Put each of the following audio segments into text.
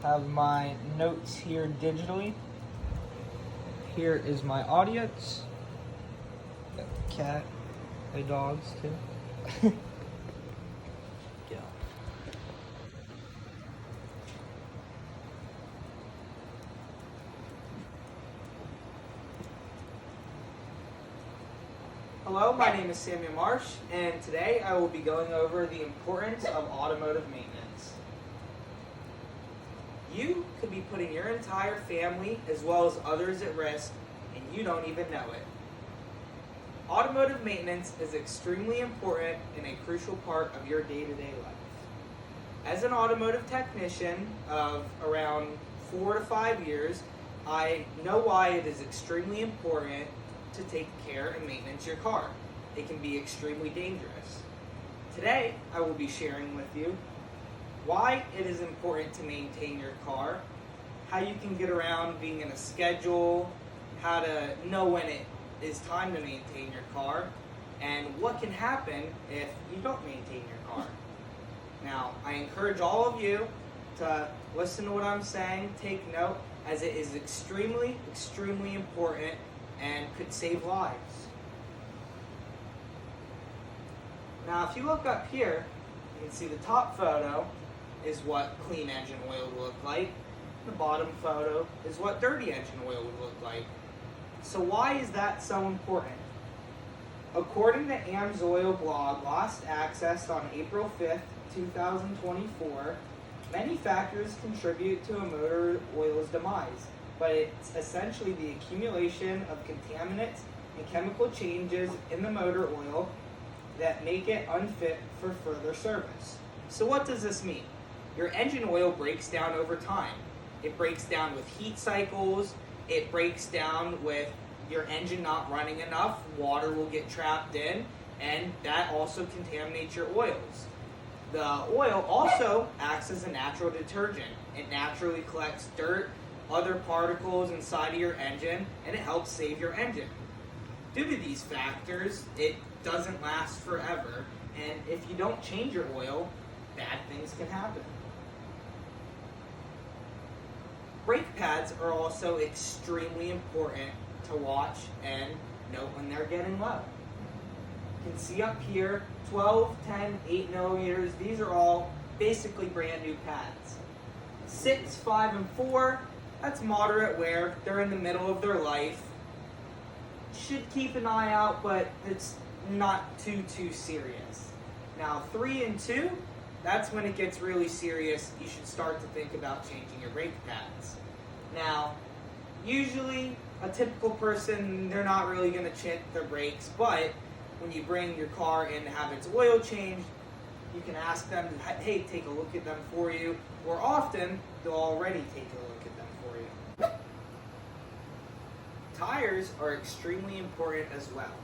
Have my notes here digitally. Here is my audience. Got the cat, the dogs too. Yeah. Hello, my name is Samuel Marsh, and today I will be going over the importance of automotive maintenance. You could be putting your entire family as well as others at risk, and you don't even know it. Automotive maintenance is extremely important and a crucial part of your day-to-day life. As an automotive technician of around 4 to 5 years, I know why it is extremely important to take care and maintenance your car. It can be extremely dangerous. Today, I will be sharing with you why it is important to maintain your car, how you can get around being in a schedule, how to know when it is time to maintain your car, and what can happen if you don't maintain your car. Now, I encourage all of you to listen to what I'm saying, take note, as it is extremely, extremely important and could save lives. Now, if you look up here, you can see the top photo is what clean engine oil would look like. The bottom photo is what dirty engine oil would look like. So why is that so important? According to AMSOIL blog, last accessed on April 5th, 2024, many factors contribute to a motor oil's demise, but it's essentially the accumulation of contaminants and chemical changes in the motor oil that make it unfit for further service. So what does this mean? Your engine oil breaks down over time. It breaks down with heat cycles, it breaks down with your engine not running enough, water will get trapped in, and that also contaminates your oils. The oil also acts as a natural detergent. It naturally collects dirt, other particles inside of your engine, and it helps save your engine. Due to these factors, it doesn't last forever, and if you don't change your oil, bad things can happen. Brake pads are also extremely important to watch and note when they're getting low. You can see up here, 12, 10, 8 millimeters, these are all basically brand new pads. 6, 5, and 4, that's moderate wear, they're in the middle of their life. Should keep an eye out, but it's not too serious. Now 3 and 2, that's when it gets really serious. You should start to think about changing your brake pads. Now, usually a typical person, they're not really going to chint their brakes, but when you bring your car in to have its oil changed, you can ask them, hey, take a look at them for you, or often they'll already take a look at them for you. Tires are extremely important as well.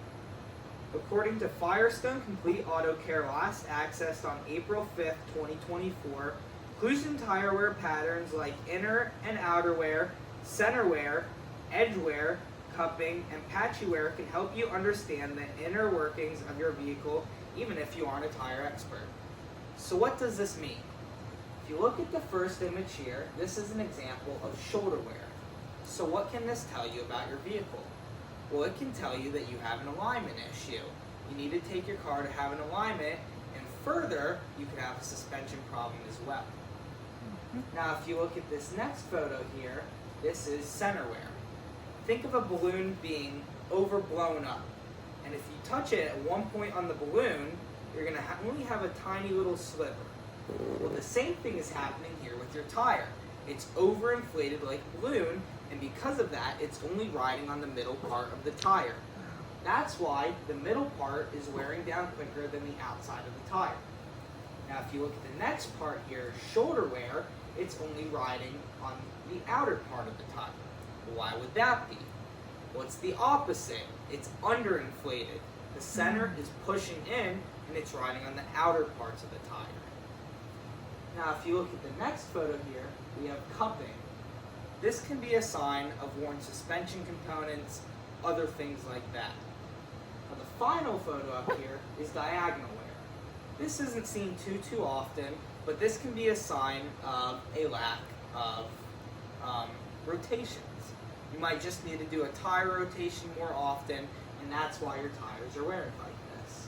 According to Firestone Complete Auto Care, last accessed on April 5th, 2024, clues in tire wear patterns like inner and outer wear, center wear, edge wear, cupping, and patchy wear can help you understand the inner workings of your vehicle, even if you aren't a tire expert. So what does this mean? If you look at the first image here, this is an example of shoulder wear. So what can this tell you about your vehicle? Well, it can tell you that you have an alignment issue. You need to take your car to have an alignment, and further, you could have a suspension problem as well. Now, if you look at this next photo here, this is center wear. Think of a balloon being overblown up, and if you touch it at one point on the balloon, you're going to only have a tiny little sliver. Well, the same thing is happening here with your tire. It's overinflated like a balloon, and because of that, it's only riding on the middle part of the tire. That's why the middle part is wearing down quicker than the outside of the tire. Now, if you look at the next part here, shoulder wear, it's only riding on the outer part of the tire. Why would that be? Well, it's the opposite. It's underinflated. The center is pushing in, and it's riding on the outer parts of the tire. Now, if you look at the next photo here, we have cupping. This can be a sign of worn suspension components, other things like that. Now, the final photo up here is diagonal wear. This isn't seen too often, but this can be a sign of a lack of rotations. You might just need to do a tire rotation more often, and that's why your tires are wearing like this.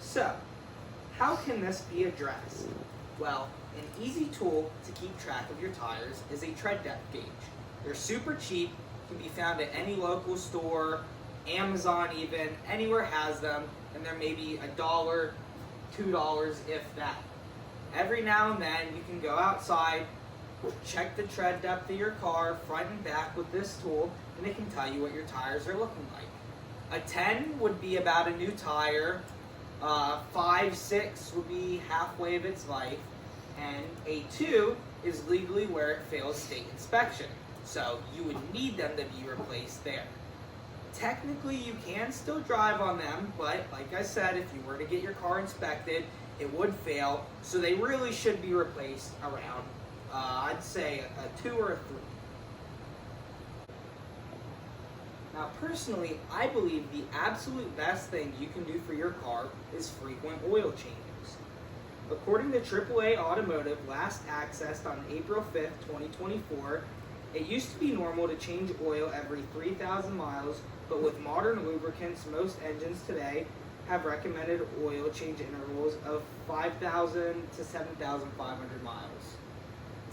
So, how can this be addressed? Well, an easy tool to keep track of your tires is a tread depth gauge. They're super cheap, can be found at any local store, Amazon even, anywhere has them, and they're maybe $1, $2, if that. Every now and then you can go outside, check the tread depth of your car, front and back with this tool, and it can tell you what your tires are looking like. A 10 would be about a new tire, 5, 6 would be halfway of its life, and a 2 is legally where it fails state inspection. So you would need them to be replaced there. Technically you can still drive on them, but like I said, if you were to get your car inspected, it would fail, so they really should be replaced around, I'd say a 2 or a 3. Now personally, I believe the absolute best thing you can do for your car is frequent oil changes. According to AAA Automotive, last accessed on April 5th, 2024, it used to be normal to change oil every 3,000 miles, but with modern lubricants, most engines today have recommended oil change intervals of 5,000 to 7,500 miles.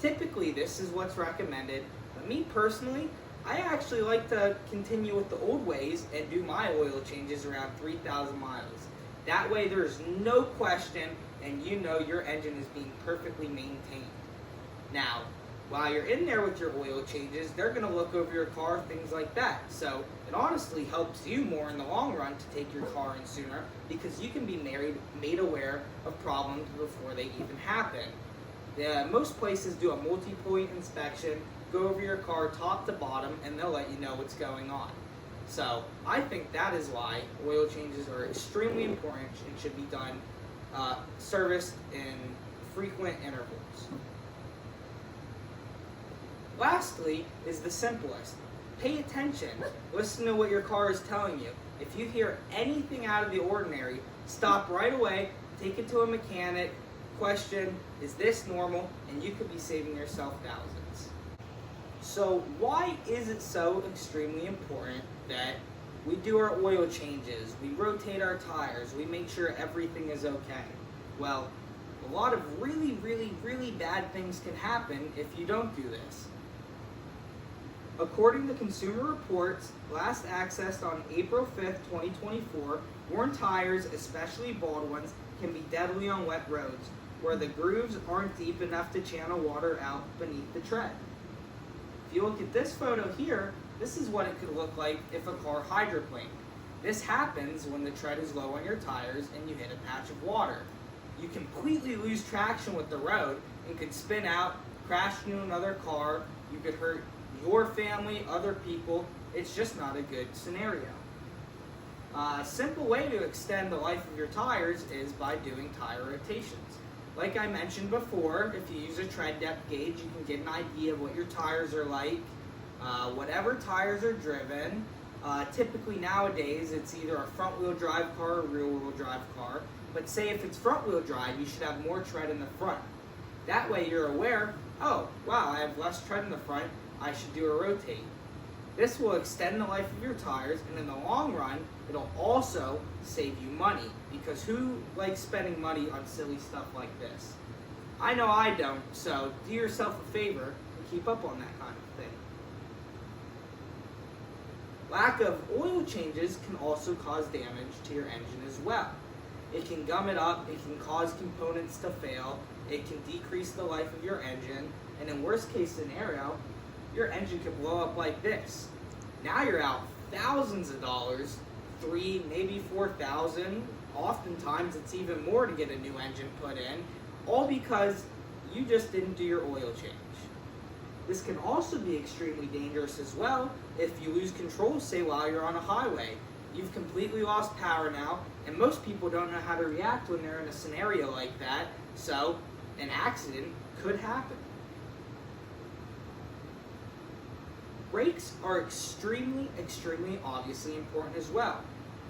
Typically, this is what's recommended, but me personally, I actually like to continue with the old ways and do my oil changes around 3,000 miles. That way there's no question and you know your engine is being perfectly maintained. Now, while you're in there with your oil changes, they're going to look over your car, things like that. So it honestly helps you more in the long run to take your car in sooner because you can be made aware of problems before they even happen. Most places do a multi-point inspection, go over your car top to bottom, and they'll let you know what's going on. So I think that is why oil changes are extremely important and should be done, serviced in frequent intervals. Lastly is the simplest. Pay attention. Listen to what your car is telling you. If you hear anything out of the ordinary, stop right away, take it to a mechanic, question, is this normal? And you could be saving yourself thousands. So why is it so extremely important that we do our oil changes, we rotate our tires, we make sure everything is okay? Well, a lot of really bad things can happen if you don't do this. According to Consumer Reports, last accessed on April 5th, 2024, worn tires, especially bald ones, can be deadly on wet roads, where the grooves aren't deep enough to channel water out beneath the tread. If you look at this photo here, this is what it could look like if a car hydroplaned. This happens when the tread is low on your tires and you hit a patch of water. You completely lose traction with the road and could spin out, crash into another car, you could hurt your family, other people. It's just not a good scenario. A simple way to extend the life of your tires is by doing tire rotations. Like I mentioned before, if you use a tread depth gauge, you can get an idea of what your tires are like. Whatever tires are driven, typically nowadays it's either a front wheel drive car or a rear wheel drive car. But say if it's front wheel drive, you should have more tread in the front. That way you're aware, oh wow, I have less tread in the front, I should do a rotate. This will extend the life of your tires, and in the long run, it'll also save you money, because who likes spending money on silly stuff like this? I know I don't, so do yourself a favor and keep up on that kind of thing. Lack of oil changes can also cause damage to your engine as well. It can gum it up, it can cause components to fail, it can decrease the life of your engine, and in worst case scenario, your engine could blow up like this. Now you're out thousands of dollars, $3,000, maybe $4,000. Oftentimes it's even more to get a new engine put in, all because you just didn't do your oil change. This can also be extremely dangerous as well if you lose control, say while you're on a highway. You've completely lost power now, and most people don't know how to react when they're in a scenario like that, so an accident could happen. Brakes are extremely obviously important as well.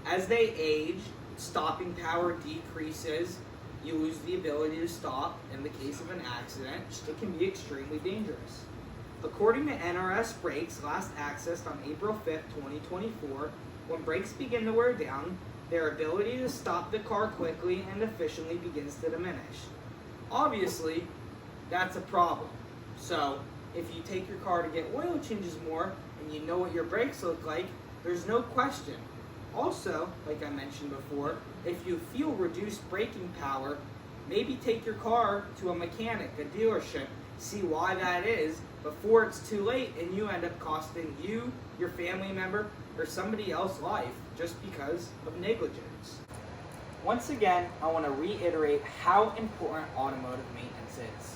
As they age, stopping power decreases, You lose the ability to stop in the case of an accident. It can be extremely dangerous. According to NRS brakes, last accessed on April 5th, 2024, when brakes begin to wear down, their ability to stop the car quickly and efficiently begins to diminish. Obviously, that's a problem. So, if you take your car to get oil changes more and you know what your brakes look like, there's no question. Also, like I mentioned before, if you feel reduced braking power, maybe take your car to a mechanic, a dealership, see why that is before it's too late and you end up costing you, your family member, or somebody else life just because of negligence. Once again, I want to reiterate how important automotive maintenance is.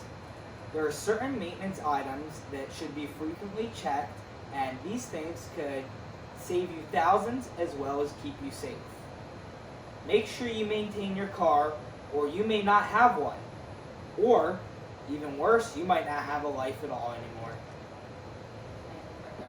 There are certain maintenance items that should be frequently checked, and these things could save you thousands as well as keep you safe. Make sure you maintain your car, or you may not have one. Or, even worse, you might not have a life at all anymore.